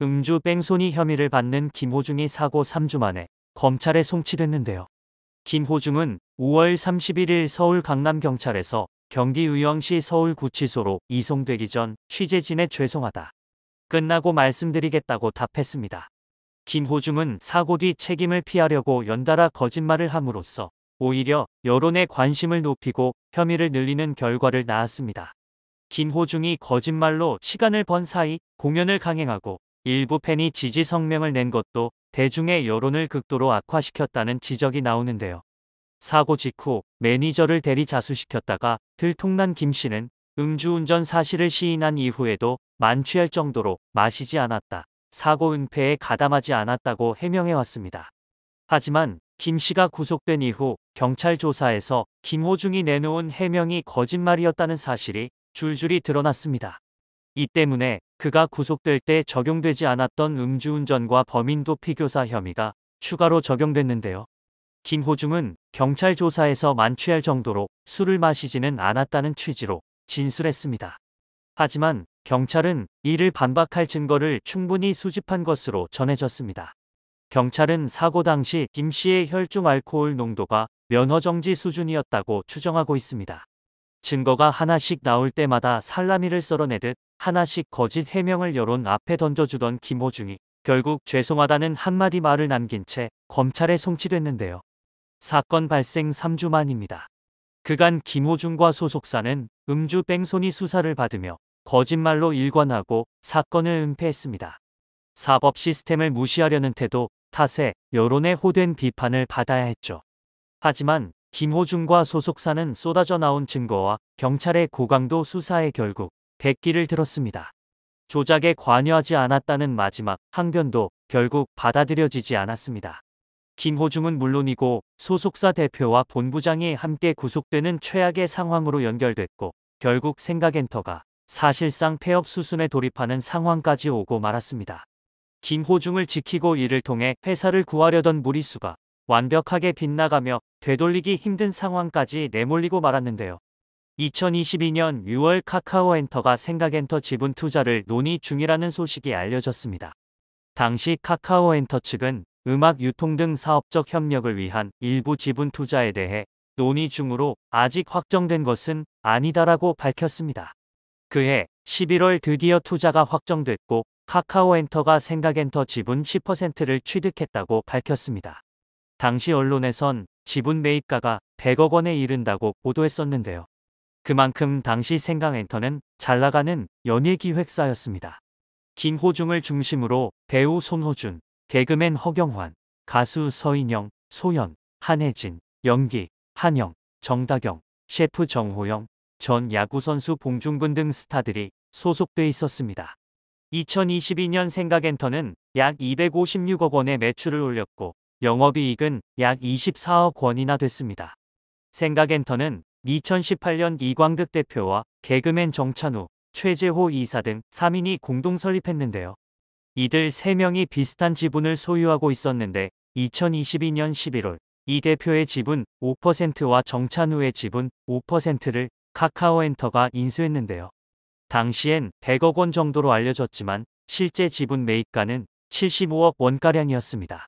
음주 뺑소니 혐의를 받는 김호중이 사고 3주 만에 검찰에 송치됐는데요. 김호중은 5월 31일 서울 강남경찰에서 경기의왕시 서울구치소로 이송되기 전 취재진에 죄송하다. 끝나고 말씀드리겠다고 답했습니다. 김호중은 사고 뒤 책임을 피하려고 연달아 거짓말을 함으로써 오히려 여론의 관심을 높이고 혐의를 늘리는 결과를 낳았습니다. 김호중이 거짓말로 시간을 번 사이 공연을 강행하고 일부 팬이 지지 성명을 낸 것도 대중의 여론을 극도로 악화시켰다는 지적이 나오는데요. 사고 직후 매니저를 대리자수시켰다가 들통난 김 씨는 음주운전 사실을 시인한 이후에도 만취할 정도로 마시지 않았다. 사고 은폐에 가담하지 않았다고 해명해왔습니다. 하지만 김 씨가 구속된 이후 경찰 조사에서 김호중이 내놓은 해명이 거짓말이었다는 사실이 줄줄이 드러났습니다. 이 때문에 그가 구속될 때 적용되지 않았던 음주운전과 범인도피 교사 혐의가 추가로 적용됐는데요. 김호중은 경찰 조사에서 만취할 정도로 술을 마시지는 않았다는 취지로 진술했습니다. 하지만 경찰은 이를 반박할 증거를 충분히 수집한 것으로 전해졌습니다. 경찰은 사고 당시 김 씨의 혈중 알코올 농도가 면허정지 수준이었다고 추정하고 있습니다. 증거가 하나씩 나올 때마다 살라미를 썰어내듯 하나씩 거짓 해명을 여론 앞에 던져주던 김호중이 결국 죄송하다는 한마디 말을 남긴 채 검찰에 송치됐는데요. 사건 발생 3주 만입니다. 그간 김호중과 소속사는 음주 뺑소니 수사를 받으며 거짓말로 일관하고 사건을 은폐했습니다. 사법 시스템을 무시하려는 태도 탓에 여론의 호된 비판을 받아야 했죠. 하지만 김호중과 소속사는 쏟아져 나온 증거와 경찰의 고강도 수사에 결국 백기를 들었습니다. 조작에 관여하지 않았다는 마지막 항변도 결국 받아들여지지 않았습니다. 김호중은 물론이고 소속사 대표와 본부장이 함께 구속되는 최악의 상황으로 연결됐고 결국 생각엔터가 사실상 폐업 수순에 돌입하는 상황까지 오고 말았습니다. 김호중을 지키고 이를 통해 회사를 구하려던 무리수가 완벽하게 빗나가며 되돌리기 힘든 상황까지 내몰리고 말았는데요. 2022년 6월 카카오엔터가 생각엔터 지분 투자를 논의 중이라는 소식이 알려졌습니다. 당시 카카오엔터 측은 음악 유통 등 사업적 협력을 위한 일부 지분 투자에 대해 논의 중으로 아직 확정된 것은 아니다라고 밝혔습니다. 그해 11월 드디어 투자가 확정됐고 카카오엔터가 생각엔터 지분 10%를 취득했다고 밝혔습니다. 당시 언론에선 지분 매입가가 100억 원에 이른다고 보도했었는데요. 그만큼 당시 생각엔터는 잘나가는 연예기획사였습니다. 김호중을 중심으로 배우 손호준, 개그맨 허경환, 가수 서인영, 소연, 한혜진, 연기, 한영, 정다경, 셰프 정호영, 전 야구선수 봉중근 등 스타들이 소속돼 있었습니다. 2022년 생각엔터는 약 256억 원의 매출을 올렸고 영업이익은 약 24억 원이나 됐습니다. 생각엔터는 2018년 이광득 대표와 개그맨 정찬우, 최재호 이사 등 3인이 공동 설립했는데요. 이들 3명이 비슷한 지분을 소유하고 있었는데 2022년 11월 이 대표의 지분 5%와 정찬우의 지분 5%를 카카오엔터가 인수했는데요. 당시엔 100억 원 정도로 알려졌지만 실제 지분 매입가는 75억 원가량이었습니다.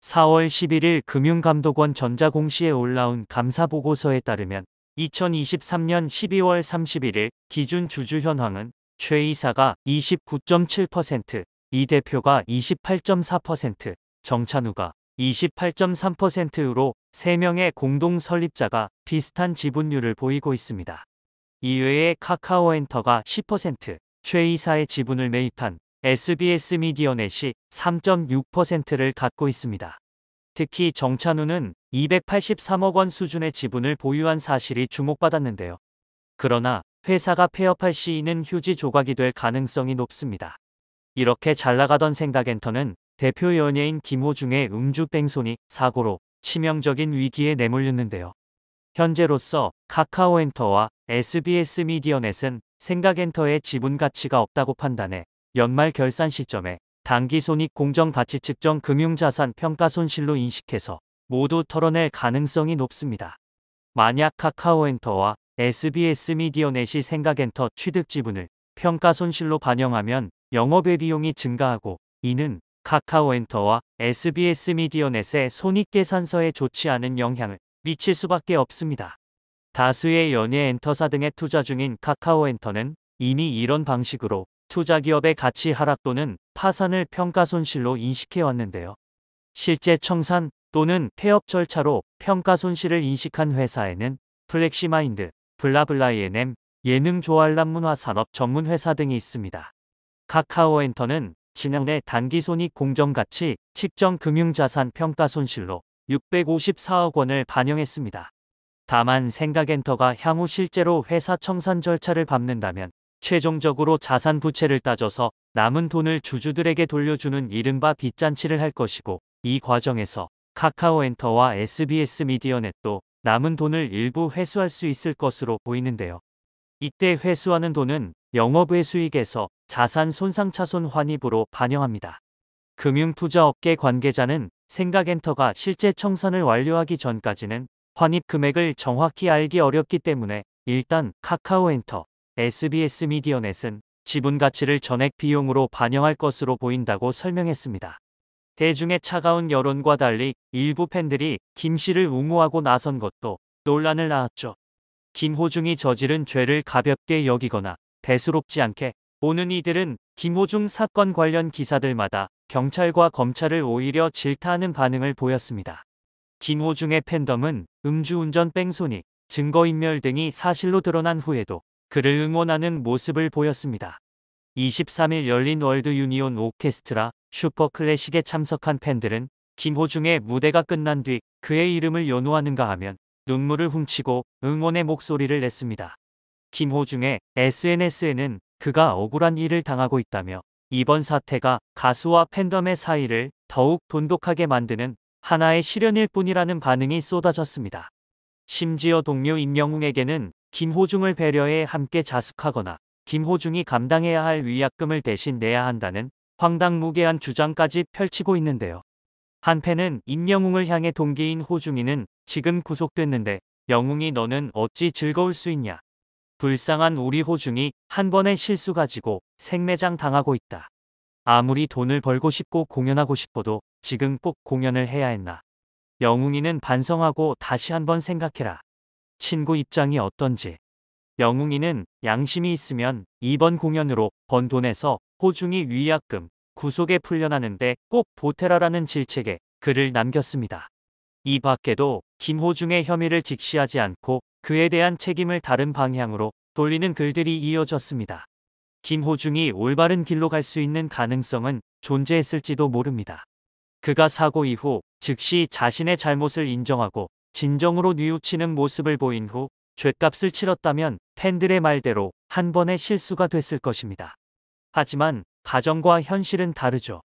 4월 11일 금융감독원 전자공시에 올라온 감사보고서에 따르면 2023년 12월 31일 기준 주주 현황은 최 이사가 29.7%, 이 대표가 28.4%, 정찬우가 28.3%로 3명의 공동 설립자가 비슷한 지분율을 보이고 있습니다. 이외에 카카오엔터가 10%, 최 이사의 지분을 매입한 SBS 미디어넷이 3.6%를 갖고 있습니다. 특히 정찬우는 283억 원 수준의 지분을 보유한 사실이 주목받았는데요. 그러나 회사가 폐업할 시에는 휴지 조각이 될 가능성이 높습니다. 이렇게 잘나가던 생각엔터는 대표 연예인 김호중의 음주 뺑소니 사고로 치명적인 위기에 내몰렸는데요. 현재로서 카카오엔터와 SBS 미디어넷은 생각엔터의 지분 가치가 없다고 판단해 연말 결산 시점에 당기손익 공정가치 측정 금융자산 평가 손실로 인식해서 모두 털어낼 가능성이 높습니다. 만약 카카오엔터와 SBS 미디어넷이 생각엔터 취득 지분을 평가 손실로 반영하면 영업외 비용이 증가하고 이는 카카오엔터와 SBS 미디어넷의 손익계산서에 좋지 않은 영향을 미칠 수밖에 없습니다. 다수의 연예 엔터사 등에 투자 중인 카카오엔터는 이미 이런 방식으로 투자기업의 가치 하락 또는 파산을 평가손실로 인식해왔는데요. 실제 청산 또는 폐업 절차로 평가손실을 인식한 회사에는 플렉시마인드, 블라블라이엔엠, 예능조알람문화산업 전문회사 등이 있습니다. 카카오엔터는 지난해 단기손익 공정가치 측정 금융자산 평가손실로 654억 원을 반영했습니다. 다만 생각엔터가 향후 실제로 회사 청산 절차를 밟는다면 최종적으로 자산 부채를 따져서 남은 돈을 주주들에게 돌려주는 이른바 빚잔치를 할 것이고, 이 과정에서 카카오엔터와 SBS 미디어넷도 남은 돈을 일부 회수할 수 있을 것으로 보이는데요. 이때 회수하는 돈은 영업외수익에서 자산 손상차손 환입으로 반영합니다. 금융투자업계 관계자는 생각엔터가 실제 청산을 완료하기 전까지는 환입 금액을 정확히 알기 어렵기 때문에 일단 카카오엔터, SBS 미디어넷은 지분 가치를 전액 비용으로 반영할 것으로 보인다고 설명했습니다. 대중의 차가운 여론과 달리 일부 팬들이 김 씨를 옹호하고 나선 것도 논란을 낳았죠. 김호중이 저지른 죄를 가볍게 여기거나 대수롭지 않게 보는 이들은 김호중 사건 관련 기사들마다 경찰과 검찰을 오히려 질타하는 반응을 보였습니다. 김호중의 팬덤은 음주운전 뺑소니, 증거인멸 등이 사실로 드러난 후에도 그를 응원하는 모습을 보였습니다. 23일 열린 월드 유니온 오케스트라 슈퍼클래식에 참석한 팬들은 김호중의 무대가 끝난 뒤 그의 이름을 연호하는가 하면 눈물을 훔치고 응원의 목소리를 냈습니다. 김호중의 SNS에는 그가 억울한 일을 당하고 있다며 이번 사태가 가수와 팬덤의 사이를 더욱 돈독하게 만드는 하나의 시련일 뿐이라는 반응이 쏟아졌습니다. 심지어 동료 임영웅에게는 김호중을 배려해 함께 자숙하거나 김호중이 감당해야 할 위약금을 대신 내야 한다는 황당무계한 주장까지 펼치고 있는데요. 한 팬은 임영웅을 향해 동기인 호중이는 지금 구속됐는데 영웅이 너는 어찌 즐거울 수 있냐. 불쌍한 우리 호중이 한 번의 실수 가지고 생매장 당하고 있다. 아무리 돈을 벌고 싶고 공연하고 싶어도 지금 꼭 공연을 해야 했나. 영웅이는 반성하고 다시 한번 생각해라. 친구 입장이 어떤지. 영웅이는 양심이 있으면 이번 공연으로 번 돈에서 호중이 위약금, 구속에 풀려나는데 꼭 보태라라는 질책에 글을 남겼습니다. 이 밖에도 김호중의 혐의를 직시하지 않고 그에 대한 책임을 다른 방향으로 돌리는 글들이 이어졌습니다. 김호중이 올바른 길로 갈 수 있는 가능성은 존재했을지도 모릅니다. 그가 사고 이후 즉시 자신의 잘못을 인정하고 진정으로 뉘우치는 모습을 보인 후 죗값을 치렀다면 팬들의 말대로 한 번의 실수가 됐을 것입니다. 하지만 가정과 현실은 다르죠.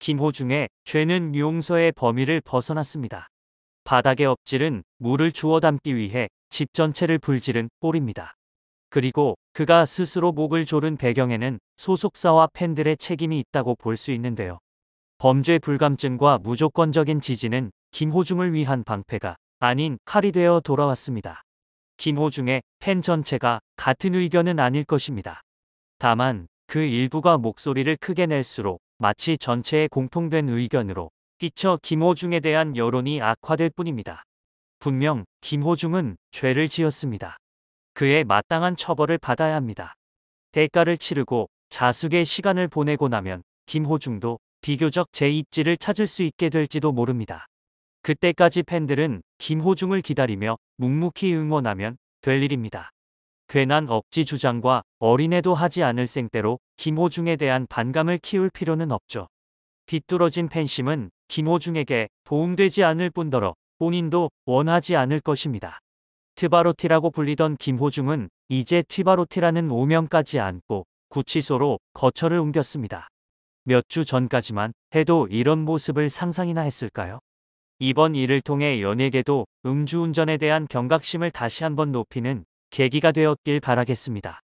김호중의 죄는 용서의 범위를 벗어났습니다. 바닥에 엎질은 물을 주워 담기 위해 집 전체를 불지른 꼴입니다. 그리고 그가 스스로 목을 조른 배경에는 소속사와 팬들의 책임이 있다고 볼 수 있는데요. 범죄 불감증과 무조건적인 지지는 김호중을 위한 방패가 아닌 칼이 되어 돌아왔습니다. 김호중의 팬 전체가 같은 의견은 아닐 것입니다. 다만 그 일부가 목소리를 크게 낼수록 마치 전체의 공통된 의견으로 끼쳐 김호중에 대한 여론이 악화될 뿐입니다. 분명 김호중은 죄를 지었습니다. 그의 마땅한 처벌을 받아야 합니다. 대가를 치르고 자숙의 시간을 보내고 나면 김호중도 비교적 제 입지를 찾을 수 있게 될지도 모릅니다. 그때까지 팬들은 김호중을 기다리며 묵묵히 응원하면 될 일입니다. 괜한 억지 주장과 어린애도 하지 않을 생떼로 김호중에 대한 반감을 키울 필요는 없죠. 비뚤어진 팬심은 김호중에게 도움되지 않을 뿐더러 본인도 원하지 않을 것입니다. 트바로티라고 불리던 김호중은 이제 튀바로티라는 오명까지 안고 구치소로 거처를 옮겼습니다. 몇 주 전까지만 해도 이런 모습을 상상이나 했을까요? 이번 일을 통해 연예계도 음주운전에 대한 경각심을 다시 한번 높이는 계기가 되었길 바라겠습니다.